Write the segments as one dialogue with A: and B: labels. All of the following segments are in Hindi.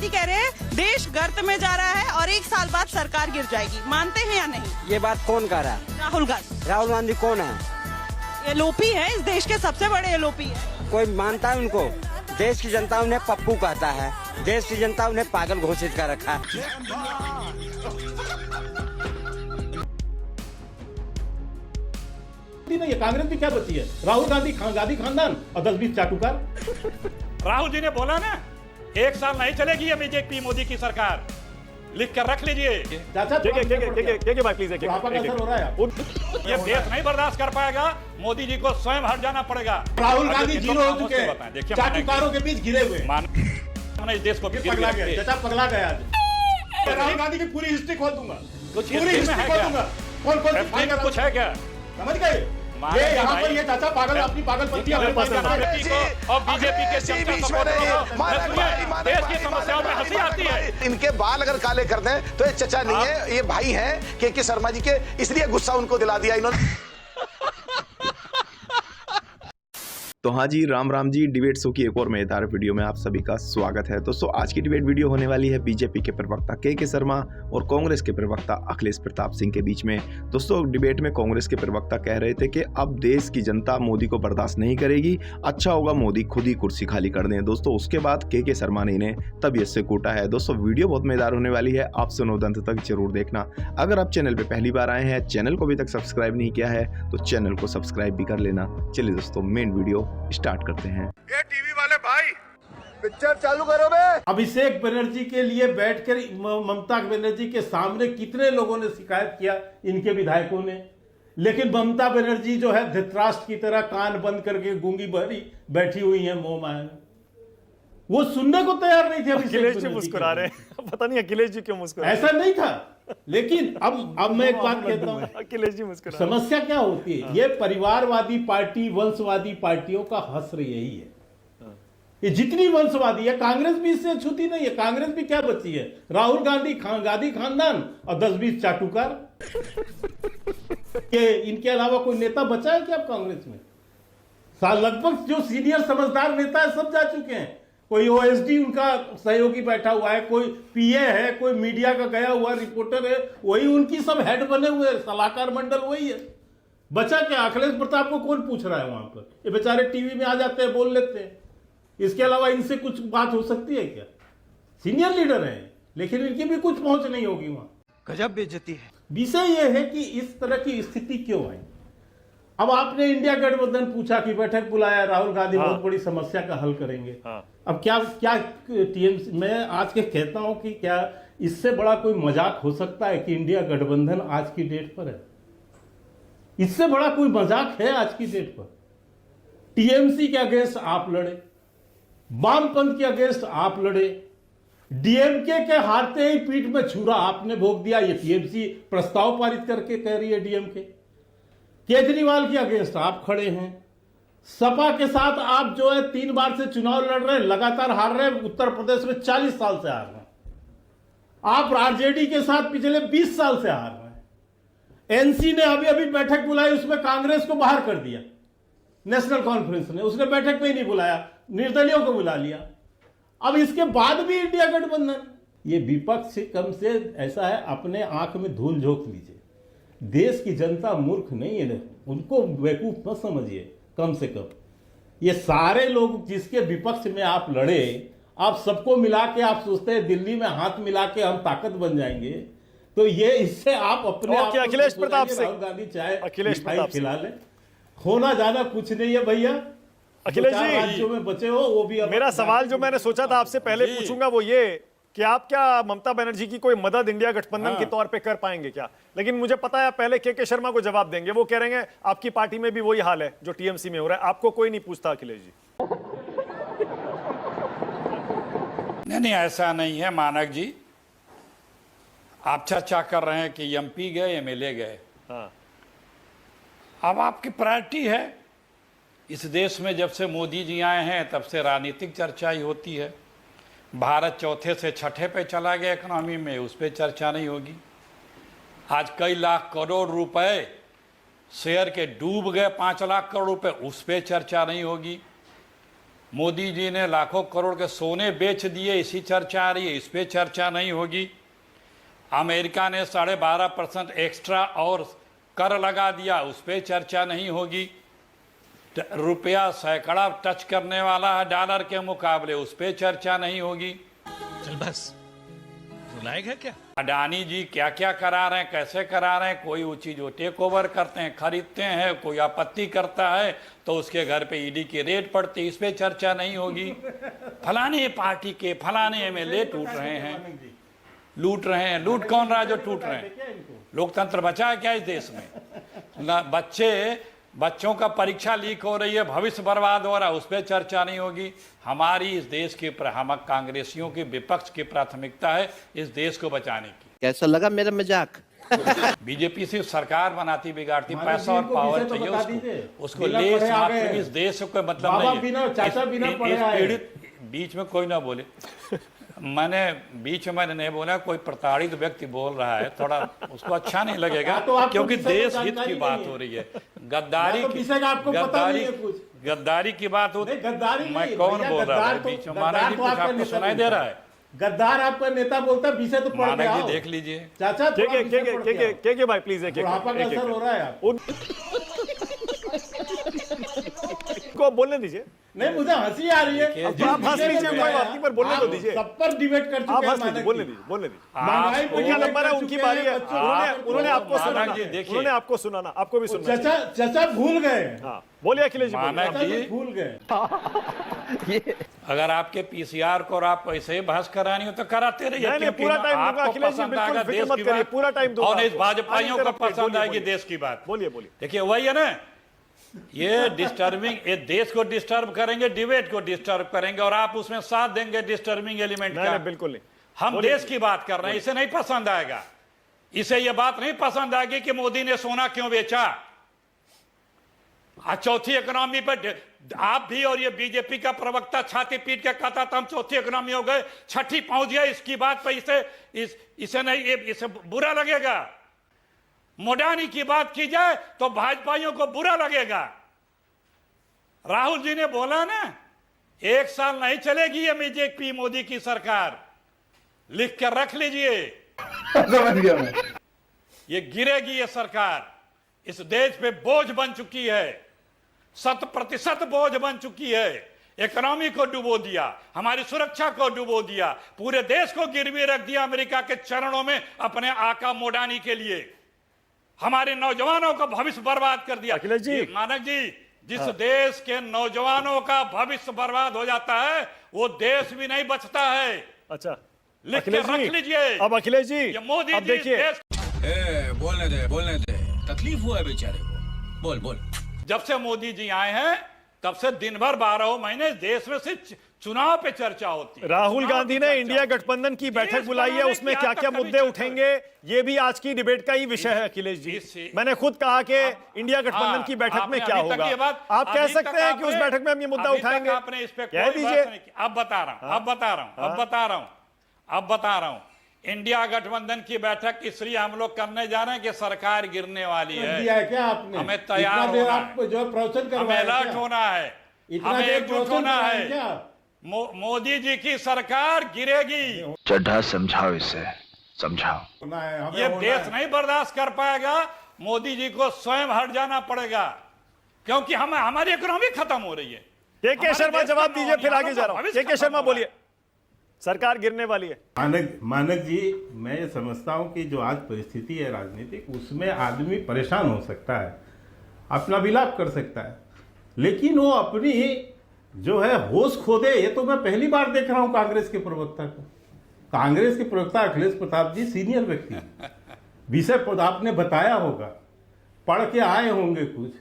A: मोदी कह रहे हैं देश गर्त में जा रहा है और 1 साल बाद सरकार गिर जाएगी, मानते हैं या नहीं?
B: ये बात कौन कह रहा है?
A: राहुल गांधी।
B: राहुल गांधी कौन है?
A: एलओपी है, इस देश के सबसे बड़े एलओपी है।
B: कोई मानता है उनको? देश की जनता उन्हें पप्पू कहता है, देश की जनता उन्हें पागल घोषित कर रखा है।
C: नहीं, कांग्रेस भी क्या बची है? राहुल गांधी खानदान और 10-20 चाटुकार।
D: राहुल जी ने बोला ना 1 साल नहीं चलेगी ये बीजेपी मोदी की सरकार, लिख कर रख लीजिए।
C: चाचा
D: प्लीज
C: हो रहा है।
D: ये देश नहीं बर्दाश्त कर पाएगा, मोदी जी को स्वयं हट जाना पड़ेगा।
C: राहुल गांधी जीरो हो चुके हैं, चाटुकारों के बीच घिरे हुए।
D: हमने इस देश को
C: पगला गया, चाचा पगला गया आज। राहुल गांधी की पूरी हिस्ट्री खोल दूंगा, पूरी हिस्ट्री खोल दूंगा। कौन
D: कुछ है क्या?
C: समझ गए? ये यहाँ पर ये चाचा पागल अपनी पागलपंती
D: और बीजेपी के देश की समस्याओं में हंसी आती है।
E: इनके बाल अगर काले कर दें तो ये चचा नहीं है, ये भाई हैं के शर्मा जी के, इसलिए गुस्सा उनको दिला दिया इन्होंने।
F: तो हाँ जी, राम जी, डिबेट शो की एक और मजेदार वीडियो में आप सभी का स्वागत है। दोस्तों आज की डिबेट वीडियो होने वाली है बीजेपी के प्रवक्ता के शर्मा और कांग्रेस के प्रवक्ता अखिलेश प्रताप सिंह के बीच में। दोस्तों डिबेट में कांग्रेस के प्रवक्ता कह रहे थे कि अब देश की जनता मोदी को बर्दाश्त नहीं करेगी, अच्छा होगा मोदी खुद ही कुर्सी खाली कर दें। दोस्तों उसके बाद के शर्मा ने इन्हें तबीयत से कूटा है। दोस्तों वीडियो बहुत मजेदार होने वाली है, आप सुनो अंत तक जरूर देखना। अगर आप चैनल पर पहली बार आए हैं, चैनल को अभी तक सब्सक्राइब नहीं किया है तो चैनल को सब्सक्राइब भी कर लेना। चलिए दोस्तों मेन वीडियो स्टार्ट करते हैं।
E: ये टीवी वाले भाई पिक्चर चालू करो बे।
C: अभिषेक बनर्जी के लिए बैठकर ममता बनर्जी के सामने कितने लोगों ने शिकायत किया, इनके विधायकों ने। लेकिन ममता बनर्जी जो है धृतराष्ट्र की तरह कान बंद करके गूंगी बहरी बैठी हुई है मोह माया में, वो सुनने को तैयार नहीं थे।
D: अखिलेश जी मुस्कुरा रहे हैं, पता नहीं अखिलेश जी क्यों मुस्कुरा।
C: ऐसा नहीं था, लेकिन अब मैं एक बात कहता हूं,
D: अखिलेश जी मुस्कुरा।
C: समस्या क्या होती है? ये परिवारवादी पार्टी, वंशवादी पार्टियों का हस्र यही है। ये जितनी वंशवादी है, कांग्रेस भी इससे छूती नहीं है। कांग्रेस भी क्या बची है? राहुल गांधी खानदान और 10-20 चाटुकार। ये इनके अलावा कोई नेता बचा है क्या अब कांग्रेस में? लगभग जो सीनियर समझदार नेता है सब जा चुके हैं। कोई ओएसडी उनका सहयोगी बैठा हुआ है, कोई पीए है, कोई मीडिया का गया हुआ रिपोर्टर है, वही उनकी सब हेड बने हुए हैं, सलाहकार मंडल वही है। बचा क्या? अखिलेश प्रताप को कौन पूछ रहा है वहां पर? ये बेचारे टीवी में आ जाते हैं, बोल लेते हैं। इसके अलावा इनसे कुछ बात हो सकती है क्या? सीनियर लीडर है, लेकिन इनकी भी कुछ पहुंच नहीं होगी वहां।
B: गजब बेइज्जती है।
C: विषय यह है कि इस तरह की स्थिति क्यों आई। अब आपने इंडिया गठबंधन पूछा कि बैठक बुलाया, राहुल गांधी बहुत बड़ी समस्या का हल करेंगे। अब क्या टीएमसी, मैं आज के कहता हूं कि क्या इससे बड़ा कोई मजाक हो सकता है कि इंडिया गठबंधन आज की डेट पर है? इससे बड़ा कोई मजाक है आज की डेट पर? टीएमसी के अगेंस्ट आप लड़े, वामपंथ के अगेंस्ट आप लड़े, डीएमके के हारते ही पीठ में छुरा आपने भोग दिया। ये टीएमसी प्रस्ताव पारित करके कह रही है डीएमके। केजरीवाल के अगेंस्ट आप खड़े हैं। सपा के साथ आप जो है 3 बार से चुनाव लड़ रहे हैं, लगातार हार रहे हैं। उत्तर प्रदेश में 40 साल से हार रहे हैं। आप आरजेडी के साथ पिछले 20 साल से हार रहे हैं। एनसी ने अभी अभी बैठक बुलाई, उसमें कांग्रेस को बाहर कर दिया। नेशनल कॉन्फ्रेंस ने उसने बैठक में ही नहीं बुलाया, निर्दलीयों को बुला लिया। अब इसके बाद भी इंडिया गठबंधन। ये विपक्ष कम से ऐसा है, अपने आंख में धूल झोंक लीजिए। देश की जनता मूर्ख नहीं है, उनको बेवकूफ मत समझिए। कम से कम ये सारे लोग जिसके विपक्ष में आप लड़े, आप सबको मिला के आप सोचते हैं दिल्ली में हाथ मिला के हम ताकत बन जाएंगे, तो ये इससे आप अपने
D: अखिलेश प्रताप सिंह,
C: राहुल गांधी चाहे अखिलेश खिला ले, होना ज्यादा कुछ नहीं है भैया।
D: अखिलेश जी
C: राज्यों में बचे हो वो भी।
D: मेरा सवाल जो मैंने सोचा था आपसे पहले पूछूंगा वो ये कि आप क्या ममता बनर्जी की कोई मदद इंडिया गठबंधन के तौर पे कर पाएंगे क्या? लेकिन मुझे पता है पहले के शर्मा को जवाब देंगे। वो कह रहे हैं आपकी पार्टी में भी वही हाल है जो टीएमसी में हो रहा है, आपको कोई नहीं पूछता अखिलेश जी। नहीं ऐसा नहीं है मानक जी, आप चर्चा कर रहे हैं कि एमपी गए, एमएलए गए। अब आपकी प्रायोरिटी है। इस देश में जब से मोदी जी आए हैं तब से राजनीतिक चर्चा ही होती है। भारत चौथे से छठे पे चला गया इकोनॉमी में, उस पर चर्चा नहीं होगी। आज कई लाख करोड़ रुपए शेयर के डूब गए, 5 लाख करोड़ रुपए, उस पर चर्चा नहीं होगी। मोदी जी ने लाखों करोड़ के सोने बेच दिए, इसी चर्चा आ रही है, इस पे चर्चा नहीं होगी। अमेरिका ने 12.5% एक्स्ट्रा और कर लगा दिया, उस पर चर्चा नहीं होगी। रुपया सैकड़ा टच करने वाला है डॉलर के मुकाबले, उस पर चर्चा नहीं होगी।
G: चल बस, रुलाएगा क्या?
D: अडानी जी क्या क्या करा रहे हैं, कैसे करा रहे हैं, कोई वो चीज वो टेक ओवर करते हैं, खरीदते हैं, कोई आपत्ति करता है तो उसके घर पे ईडी की रेड पड़ती है, इस पे चर्चा नहीं होगी। फलाने पार्टी के फलाने एमएलए टूट रहे हैं, लूट रहे हैं। लूट कौन रहा है जो टूट रहे हैं? लोकतंत्र बचा है क्या इस देश में? ना बच्चों का परीक्षा लीक हो रही है, भविष्य बर्बाद हो रहा है, उस पर चर्चा नहीं होगी। हमारी इस देश की हम कांग्रेसियों की विपक्ष की प्राथमिकता है इस देश को बचाने की।
H: कैसा लगा मेरा मजाक?
D: बीजेपी सिर्फ सरकार बनाती बिगाड़ती, पैसा और पावर चाहिए उसको लेस मात्र इस देश को मतलब नहीं है। बीच में कोई ना बोले, मैंने बीच में नहीं बोला, कोई प्रताड़ित व्यक्ति बोल रहा है, थोड़ा उसको अच्छा नहीं लगेगा क्योंकि देश हित की बात हो रही है। गद्दारी की बात होती, मैं कौन बोल रहा है बीच में? माना जी कुछ आपको सुनाई दे रहा है?
C: गद्दार आपका नेता बोलता है, विषय तो पढ़ के आओ।
D: देख लीजिए
C: चाचा,
G: के भाई प्लीज
C: बुढ़ापा का असर हो रहा है
G: को बोलने दीजिए।
C: नहीं, मुझे हंसी आ रही है।
G: आप हंस लीजिए, कोई बात नहीं, पर बोलने तो दीजिए।
C: सब पर डिबेट कर चुके हैं,
G: बोलने दीजिए।
C: महंगाई पे
G: उनका नंबर है, उनकी बारी है, उन्होंने आपको सुनाना, उन्होंने आपको सुनाना, आपको भी सुनना।
C: चाचा भूल गए।
G: हाँ बोलिए अखिलेश जी,
D: मानक जी
C: भूल गए।
D: अगर आपके पीसीआर को और आप ऐसे ही बहस करानी हो तो कराते रहिए।
G: नहीं, पूरा टाइम दूंगा अखिलेश जी, बिल्कुल फिक्र मत करिए, पूरा टाइम दूंगा।
D: और इस भाजपाइयों को पसंद आएगी देश की बात।
G: बोलिए।
D: देखिए वही है ना, ये डिस्टर्बिंग, ये देश को डिस्टर्ब करेंगे, डिबेट को डिस्टर्ब करेंगे और आप उसमें साथ देंगे डिस्टर्बिंग एलिमेंट का।
G: बिल्कुल नहीं,
D: हम देश की बात कर रहे हैं, इसे नहीं पसंद आएगा। इसे ये बात नहीं पसंद आएगी कि मोदी ने सोना क्यों बेचा। आज चौथी इकोनॉमी पर आप भी और ये बीजेपी का प्रवक्ता छाती पीट के कहता था हम चौथी इकोनॉमी हो गए, छठी पहुंच गया, इसकी बात पर इसे बुरा लगेगा। मोडानी की बात की जाए तो भाजपाइयों को बुरा लगेगा। राहुल जी ने बोला ना, 1 साल नहीं चलेगी ये बीजेपी मोदी की सरकार, लिख कर रख लीजिए।
C: समझ गया मैं।
D: ये गिरेगी ये सरकार, इस देश पे बोझ बन चुकी है, 100% बोझ बन चुकी है। इकोनॉमी को डुबो दिया, हमारी सुरक्षा को डुबो दिया, पूरे देश को गिरवी रख दिया अमेरिका के चरणों में अपने आका मोडानी के लिए। हमारे नौजवानों का भविष्य बर्बाद कर दिया।
G: अखिलेश जी,
D: मानक जी, जिस देश के नौजवानों का भविष्य बर्बाद हो जाता है वो देश भी नहीं बचता है।
G: अच्छा
D: लिख के रख लीजिए।
G: अब अखिलेश जी,
D: ये मोदी
G: अब देखिए,
I: बोलने दे, तकलीफ हुआ है बेचारे को, बोल।
D: जब से मोदी जी आए हैं तब से दिन भर 12 महीने देश में से चुनाव पे चर्चा होती है।
G: राहुल गांधी ने इंडिया गठबंधन की बैठक बुलाई है, उसमें क्या क्या मुद्दे उठेंगे ये भी आज की डिबेट का ही विषय है। अखिलेश जी, मैंने खुद कहा कि इंडिया गठबंधन की बैठक में क्या होगा। आप कह सकते हैं कि उस बैठक में हम ये मुद्दा उठाएंगे, कह दीजिए।
D: अब बता रहा हूं इंडिया गठबंधन की बैठक इसलिए हम लोग करने जा रहे हैं कि सरकार गिरने वाली है।
C: क्या आपने
D: हमें तैयार होना है,
C: जो प्रवचन
D: हमें अलर्ट होना है, हमें एकजुट होना है। मोदी जी की सरकार गिरेगी।
E: चड्ढा समझाओ, इसे समझाओ।
D: ये देश नहीं बर्दाश्त कर पाएगा, मोदी जी को स्वयं हट जाना पड़ेगा क्योंकि हमारी इकोनॉमी खत्म हो रही है।
G: के शर्मा जवाब दीजिए, फिर आगे जा रहा हूं। के शर्मा बोलिए, सरकार गिरने वाली है।
C: मानक जी, मैं ये समझता हूं कि जो आज परिस्थिति है राजनीतिक, उसमें आदमी परेशान हो सकता है, अपना विलाप कर सकता है, लेकिन वो अपनी जो है होश खो दे। ये तो मैं पहली बार देख रहा हूं कांग्रेस के प्रवक्ता को। कांग्रेस के प्रवक्ता अखिलेश प्रताप जी सीनियर व्यक्ति, विषय आपने बताया होगा, पढ़ के आए होंगे, कुछ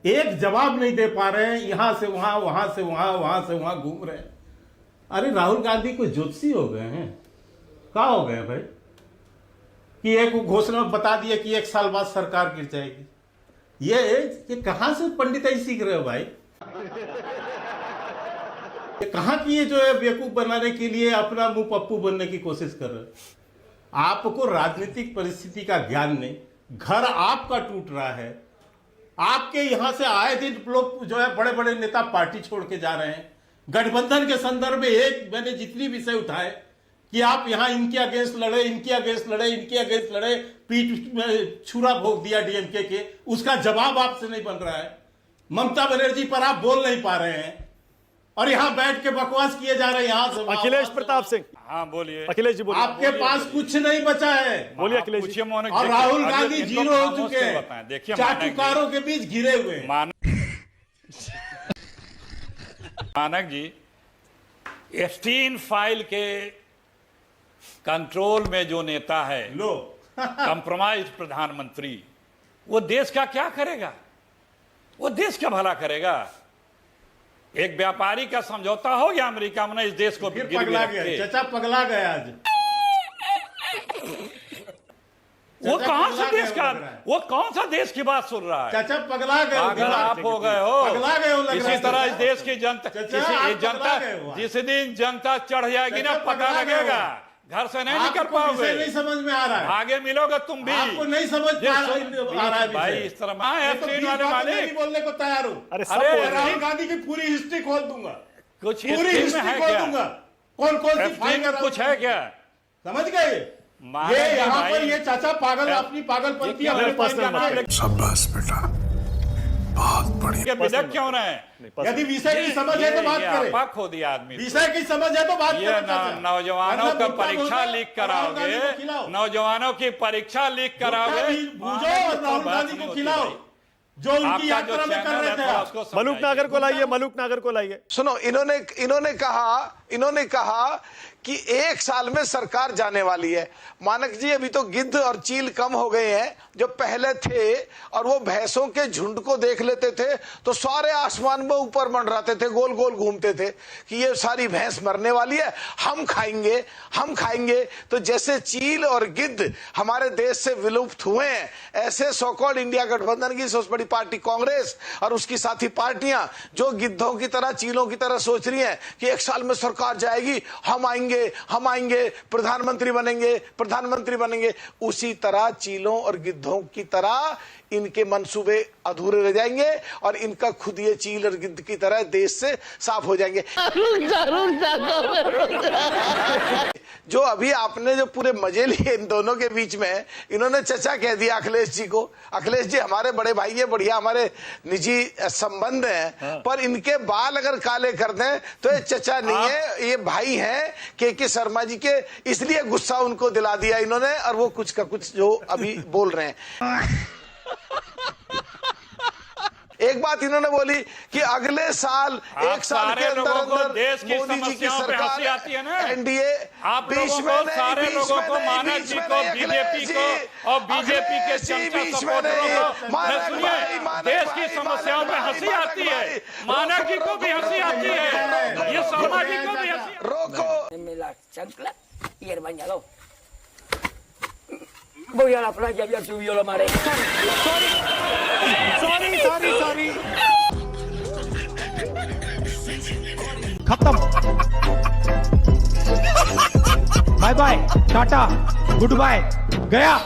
C: एक जवाब नहीं दे पा रहे हैं, यहां से वहां, वहां से वहां, वहां से वहां घूम रहे हैं। अरे राहुल गांधी कोई ज्योतिषी हो गए हैं? क्या हो गए भाई कि एक घोषणा बता दिया कि 1 साल बाद सरकार गिर जाएगी? ये कहां से पंडिताई सीख रहे हो भाई? ये कहां की ये जो है बेवकूफ बनाने के लिए अपना मुंह पप्पू बनने की कोशिश कर रहे हो? आपको राजनीतिक परिस्थिति का ज्ञान नहीं, घर आपका टूट रहा है। आपके यहां से आए दिन लोग जो है बड़े बड़े नेता पार्टी छोड़ के जा रहे हैं, गठबंधन के संदर्भ में एक मैंने जितनी विषय उठाए कि आप यहां इनके अगेंस्ट लड़े, इनके अगेंस्ट लड़े, इनके अगेंस्ट लड़े, पीठ में छुरा भोग दिया डीएमके के, उसका जवाब आपसे नहीं बन रहा है। ममता बनर्जी पर आप बोल नहीं पा रहे हैं और यहां बैठ के बकवास किए जा रहे हैं। यहां से
G: अखिलेश प्रताप सिंह,
D: हाँ बोलिए।
G: अखिलेश जी बोलिए।
C: आपके पास कुछ नहीं बचा है।
G: बोलिए अखिलेश जी।
C: और राहुल गांधी जीरो हो चुके हैं,
D: देखिए
C: चाटुकारों के बीच घिरे हुए हैं।
D: मानक जी, एप्स्टीन फाइल के कंट्रोल में जो नेता है,
C: लो
D: कंप्रोमाइज प्रधानमंत्री, वो देश का क्या करेगा? वो देश का भला करेगा? एक व्यापारी का समझौता हो गया अमेरिका में, इस देश को
C: फिर
D: गिरवी
C: पगला
D: रख के।
C: गया, चाचा पगला गया आज।
D: वो
C: चाचा
D: कौन
C: पगला
D: सा
C: गया
D: देश
C: वो
D: का,
C: लग रहा है।
D: वो कौन सा देश की बात सुन रहा है?
C: चाचा पगला गए,
D: अगर आप हो गए हो,
C: पगला गए हो लग रहा
D: इसी
C: है।
D: तरह इस देश की जनता,
C: चाचा, आप पगला गए हो।
D: जिस दिन जनता चढ़ जाएगी ना,
C: चाचा,
D: पता
C: पगला गए
D: लगेगा,
C: हो।
D: घर से नहीं निकल
C: आपको
D: पाओगे।
C: विषय नहीं समझ में आ रहा है।
D: आगे मिलोगे तुम भी।
C: आपको नहीं समझ में आ रहा है
D: भाई,
C: विषय।
D: इस तरह
C: मैं तो 20
D: वाले
C: बातें नहीं
D: मालिक
C: बोलने को तैयार हूँ।
G: अरे सब
D: अरे,
G: बोल रहे हैं।
C: राहुल गांधी की पूरी हिस्ट्री खोल दूंगा,
D: कुछ
C: पूरी
D: हिस्ट्री में
C: हिस्ट्री
D: है
C: खोल
D: क्या?
C: दूंगा, कौन कौन सी
D: एप्स्टीन
C: फाइल
D: में कुछ है क्या?
C: समझ गए?
D: मानक
C: ये
D: जी
C: यहाँ
D: भाई,
C: पर ये चाचा पागल अपनी पागलपंती अपने
G: मेरे पर्सनल
C: पास
G: मामले।
H: शाबाश बेटा, बहुत बढ़िया।
D: ये विधक क्यों रहे?
C: यदि विषय की समझ है तो बात करें।
D: आपा खो दिया आदमी।
C: विषय की समझ है तो बात
D: ये
C: करें चाचा।
D: नौजवानों
C: मतलब
D: का
C: मुद्दा
D: परीक्षा
C: बोलते,
D: लीक
C: राहुल गांधी को
D: कराओगे,
C: खिलाओ।
D: नौजवानों की परीक्षा लीक कराओगे,
C: बूझो और राहुल गांधी को खिलाओ जो उनकी
D: आपका जो
C: यात्रा में कर
D: चैनल
C: रहे
D: है
C: थे
D: थोड़ा
C: आप।
D: उसको
G: मलूक
D: समझाइए।
G: नागर को लाइए, मलूक नागर को लाइए।
E: सुनो, इन्होंने कहा कि 1 साल में सरकार जाने वाली है। मानक जी, अभी तो गिद्ध और चील कम हो गए हैं जो पहले थे, और वो भैंसों के झुंड को देख लेते थे तो सारे आसमान में ऊपर मंडराते थे, गोल गोल घूमते थे कि ये सारी भैंस मरने वाली है, हम खाएंगे, हम खाएंगे। तो जैसे चील और गिद्ध हमारे देश से विलुप्त हुए हैं, ऐसे सो कॉल्ड इंडिया गठबंधन की सबसे बड़ी पार्टी कांग्रेस और उसकी साथी पार्टियां जो गिद्धों की तरह, चीलों की तरह सोच रही हैं कि 1 साल में सरकार जाएगी, हम आएंगे, प्रधानमंत्री बनेंगे, उसी तरह चीलों और गिद्धों की तरह इनके मंसूबे अधूरे रह जाएंगे और इनका खुद ये चील और गिद्ध की तरह देश से साफ हो जाएंगे। जो अभी आपने जो पूरे मजे लिए इन दोनों के बीच में, इन्होंने चचा कह दिया अखिलेश जी को। अखिलेश जी हमारे बड़े भाई है, बढ़िया हमारे निजी संबंध हैं, पर इनके बाल अगर काले कर दें तो ये चचा नहीं है, ये भाई हैं के शर्मा जी के, इसलिए गुस्सा उनको दिला दिया इन्होंने और वो कुछ का कुछ जो अभी बोल रहे हैं। एक बात इन्होंने बोली कि अगले साल 1 साल के अंदर
D: देश की
E: मोदी जी की
D: समस्याओं पे हंसी आती है ना,
E: एनडीए
D: आप लोगों को, सारे लोगों को, मानक जी को, बीजेपी को और बीजेपी के चमचा सपोर्टरों को, सुनिए, देश की समस्याओं पे हंसी आती है, मानक जी को भी हंसी आती है, ये शर्मा जी को भी हंसी।
E: रोको।
J: Me la chancla y el bañador. Voy a la playa, ya subió la marea.
G: Sorry.
K: खत्म। Bye bye, tata, goodbye, गया।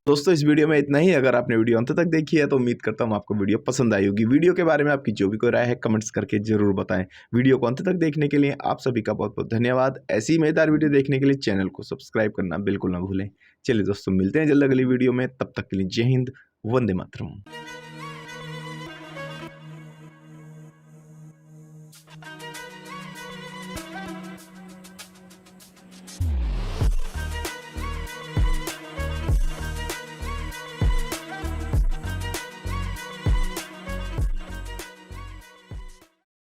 F: दोस्तों इस वीडियो में इतना ही। अगर आपने वीडियो अंत तक देखी है तो उम्मीद करता हूँ आपको वीडियो पसंद आई होगी। वीडियो के बारे में आपकी जो भी कोई राय है कमेंट्स करके जरूर बताएं। वीडियो को अंत तक देखने के लिए आप सभी का बहुत बहुत धन्यवाद। ऐसी मजेदार वीडियो देखने के लिए चैनल को सब्सक्राइब करना बिल्कुल ना भूलें। चलिए दोस्तों, मिलते हैं जल्द अगली वीडियो में, तब तक के लिए जय हिंद, वंदे मातरम।